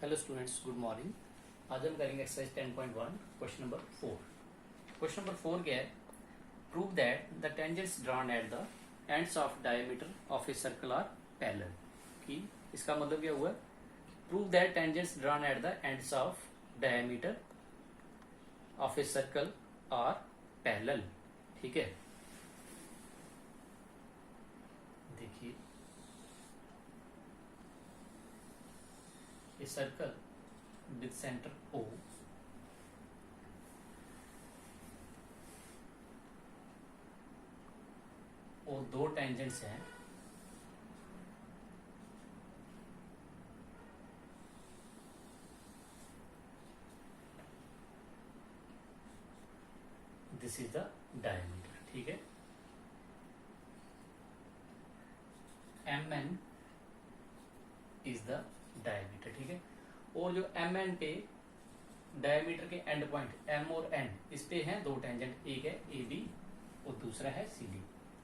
Hello students, good morning. आज हम करेंगे exercise 10.1 question number 4। Question number 4 क्या है? Prove that the tangents drawn at the ends of diameter of a circle are parallel. कि इसका मतलब क्या हुआ? Prove that tangents drawn at the ends of diameter of a circle are parallel. ठीक है, देखिए a circle with center O और दो टेंजेंट्स हैं दिस इज द डायमीटर। ठीक है, mn इज द डायमीटर। ठीक है, और जो mn पे डायमीटर के एंड पॉइंट m और n इस पे हैं दो टेंजेंट, एक है AB और दूसरा है CD।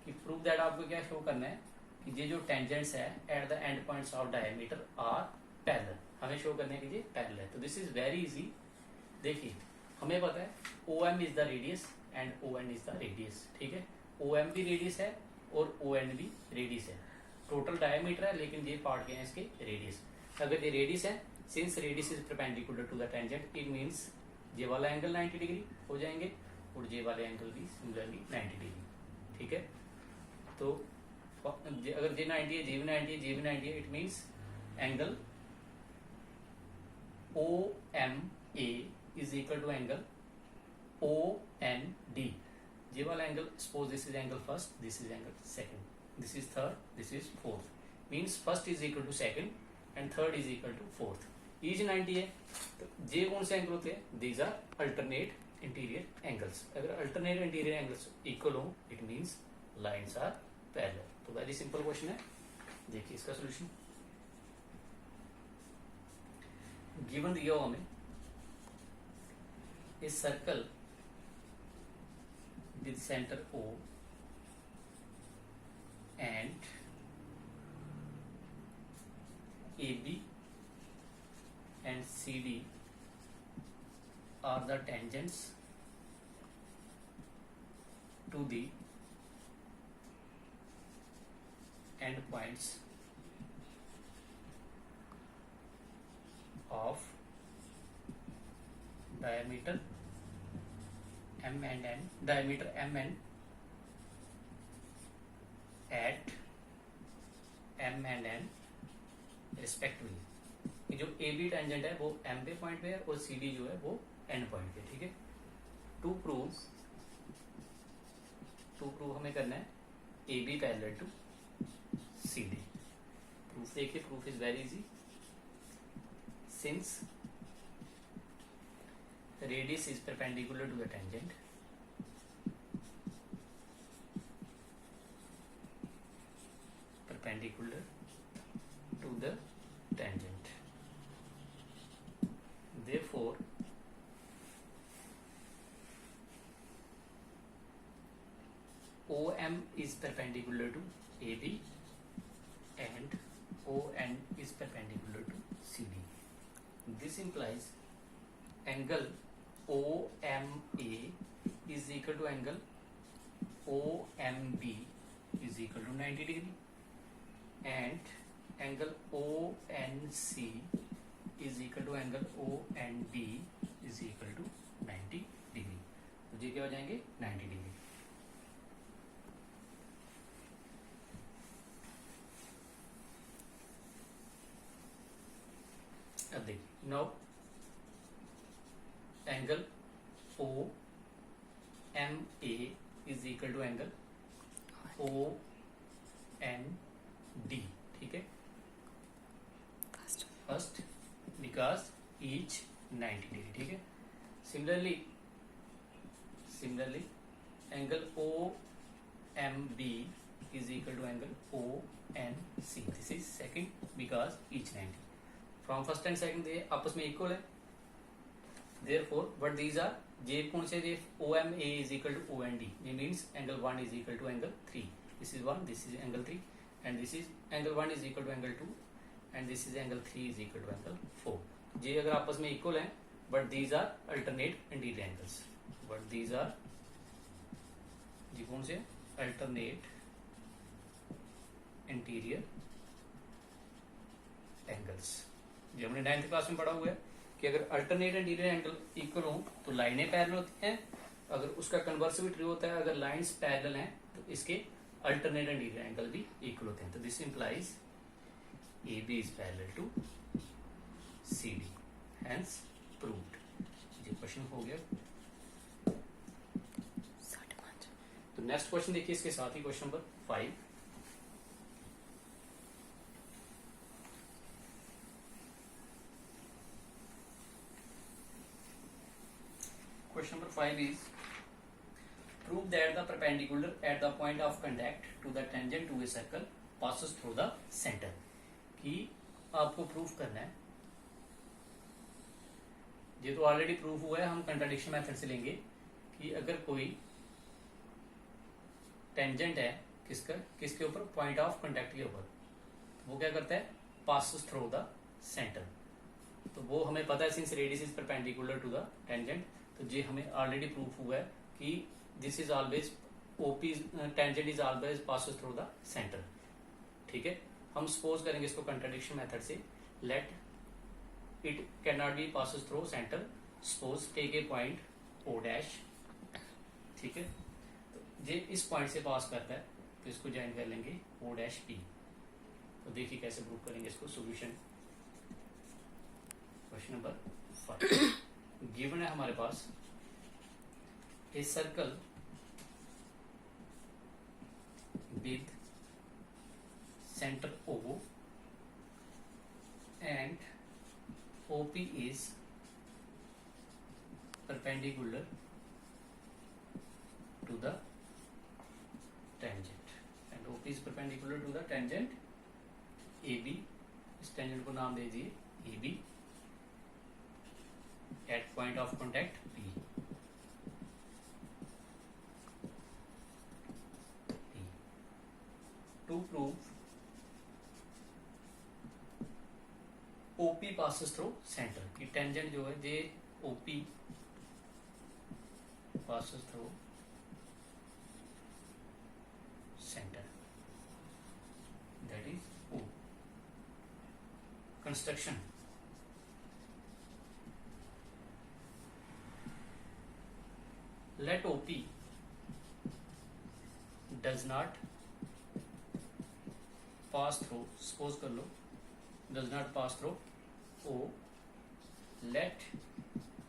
कि प्रूव दैट आपको क्या शो करना है कि ये जो टेंजेंट्स है at the end points of diameter are parallel, हमें शो करने के लिए पैरेलल है। तो दिस इज वेरी इजी। देखिए हमें पता है OM is the radius and ON is the radius. ठीक है, OM भी रेडियस है और ON भी रेडियस है। टोटल डायमीटर है लेकिन ये पार्ट के हैं इसके रेडियस। अगर ये रेडियस है, since radius is perpendicular to the tangent, it means ये वाला एंगल 90 डिग्री हो जाएंगे और ये वाले एंगल भी सिमिलरली 90 डिग्री। ठीक है, तो अगर ये 90 है, ये भी 90 है, ये भी 90 है, it means angle OMA is equal to angle OND। ये वाला angle, suppose this is angle first, this is angle second, this is third, this is fourth, means first is equal to second and third is equal to fourth। each 90 है, तो ये कौन से angle होते हैं? these are alternate interior angles। अगर alternate interior angles equal हो, it means lines are parallel। तो वेरी सिंपल क्वेश्चन है, देखिए इसका सोल्यूशन। गिवन दिया हुआ हमें ए circle with centre O and AB and CD are the tangents to the end points of diameter M and N, diameter M and at M and N respectively. जो AB tangent है वो M पे point पे है और CD जो है वो N पॉइंट पे। ठीक है, टू प्रूव हमें करना है AB parallel to CD। Proof देखिए, proof is very easy. Since radius is perpendicular to the tangent, perpendicular to the tangent, therefore OM is perpendicular to AB and ON is perpendicular to CD। this implies angle OMA is equal to angle OMB is equal to 90 degree and angle ONC is equal to angle OND is equal to 90 degree. तो ये क्या हो जाएंगे? 90 degree. अब देखिए, now angle OMA is equal to angle OND। ठीक है, first because each 90 degree. ठीक है, similarly angle OMB is equal to angle ONC। This is second because each 90। From first and second ये आपस में इक्वल है, देयरफॉर बट दीज आर जे कौन से जे OMA is equal to OND, ये means angle 1 is equal to angle 3। This is 1, this is angle 3 and this is angle 1 is equal to angle 2 and this is angle 3 is equal to angle 4। ये अगर आपस में equal हैं, but these are alternate interior angles, but these are जी कौन से alternate interior angles. जो हमने 9th क्लास में पढ़ा हुआ है कि अगर अल्टरनेट इंटीरियर एंगल इक्वल हो तो लाइनें पैरेलल होती हैं, अगर उसका कन्वर्स भी ट्रू होता है, अगर लाइंस पैरेलल हैं तो इसके अल्टरनेट इंटीरियर एंगल भी इक्वल होते हैं। तो this implies A B is parallel to C D, hence proved. ये क्वेश्चन हो गया। तो नेक्स्ट क्वेश्चन देखिए इसके साथ ही, question number 5। Question number 5 is prove that the perpendicular at the point of contact to the tangent to a circle passes through the center। कि आपको प्रूफ करना है, ये तो ऑलरेडी प्रूफ हुआ है, हम कंट्राडिक्शन मेथड से लेंगे कि अगर कोई टेंजेंट है किसके ऊपर, पॉइंट ऑफ कांटेक्ट के ऊपर, वो क्या करता है, पासेस थ्रू द सेंटर। तो वो हमें पता है since radius is perpendicular to the tangent, तो ये हमें ऑलरेडी प्रूफ हुआ है कि this is always OP tangent is always passes through the centre. ठीक है, हम सपोज करेंगे इसको कंट्राडिक्शन मेथड से, let it can not be passes through centre, suppose take a point O dash. ठीक है, तो ये इस पॉइंट से पास करता है तो इसको ज्वाइन कर लेंगे ओ डैश पी। तो देखिए कैसे प्रूव करेंगे इसको। सॉल्यूशन क्वेश्चन नंबर 5 गिवन है हमारे पास a circle with centre O and OP is perpendicular to the tangent and OP is perpendicular to the tangent AB। इस टेंजेंट को नाम दे दीजिए AB at point of contact P। To prove OP passes through center, कि tangent जो है ये OP passes through center, that is O। Construction let OP does not pass through, suppose कर लो does not pass through O, let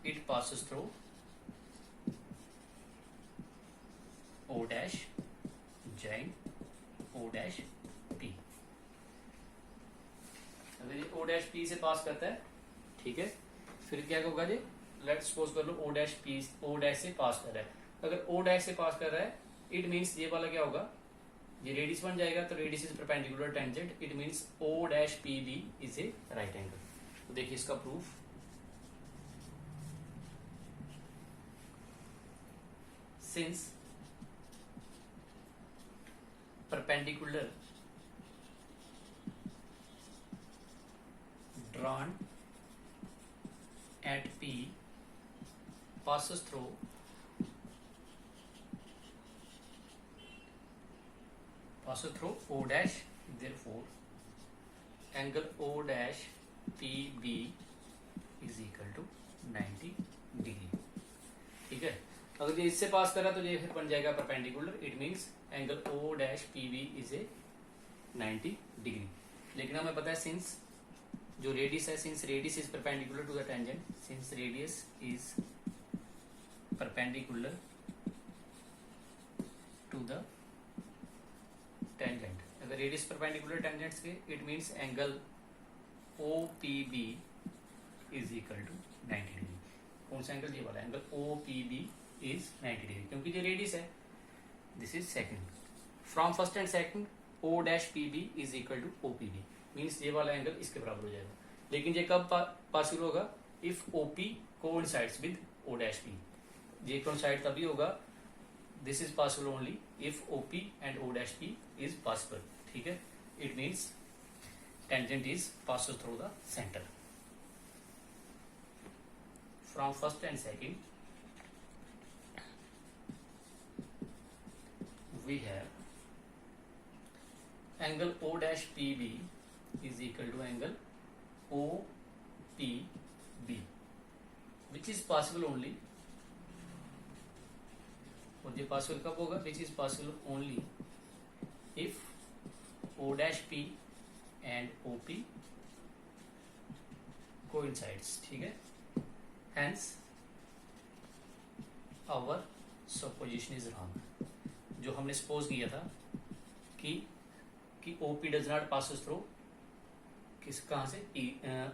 it passes through O dash join O dash P। अगर ये O dash P से पास करता है, ठीक है, फिर क्या होगा जी, लेट सपोज कर लो O dash P O dash से पास कर रहा है। अगर O dash से पास कर रहा है, इट मीन्स ये वाला क्या होगा, ये रेडियस बन जाएगा, तो radius is perpendicular tangent, it means O dash PB is A right angle. तो देखिए इसका proof, since perpendicular drawn at P passes through O dash, therefore angle O dash PB is equal to 90 degree. ठीक है, अगर ये इससे पास करा तो ये फिर बन जाएगा perpendicular, it means angle O dash PB is a 90 degree. लेकिन हमें पता है सिंस जो रेडियस है, since radius is perpendicular to the tangent, since radius is perpendicular to the tangent, अगर रेडियस परपेंडिकुलर टेंजेंट्स के, it means angle OPB is equal to 90 degree. कौन सा एंगल, ये वाला एंगल OPB इज 90 डिग्री, क्योंकि ये radius है। This is second, from first and second O dash PB is equal to OPB, means ये वाला एंगल इसके बराबर हो जाएगा। लेकिन ये कब पॉसिबल होगा, if OP coincides with O dash P। ये कोइंसाइड तभी होगा, this is possible only if OP and O dash P is possible। ठीक है, it means tangent is passes through the center। from first and second, we have angle O dash PB is equal to angle OPB, which is possible only, और ये possible कब होगा? Which is possible only if O dash P and OP coincides, ठीक है? Hence our supposition is wrong. जो हमने suppose किया था कि OP does not passes through कहाँ से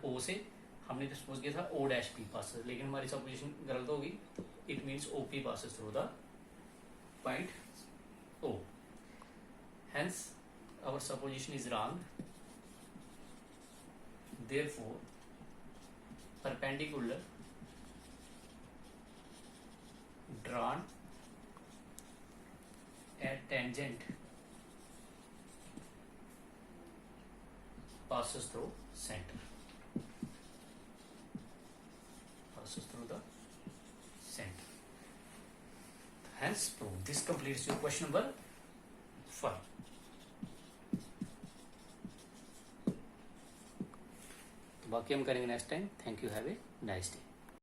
O से, हमने तो सपोज किया था O dash P passes, लेकिन हमारी सपोजिशन गलत होगी. It means OP passes through the point O. Hence our supposition is wrong. Therefore perpendicular drawn at tangent passes through center. Passes through the center. Hence proved. This completes your question number 5. तो बाकी हम करेंगे next time. Thank you. Have a nice day.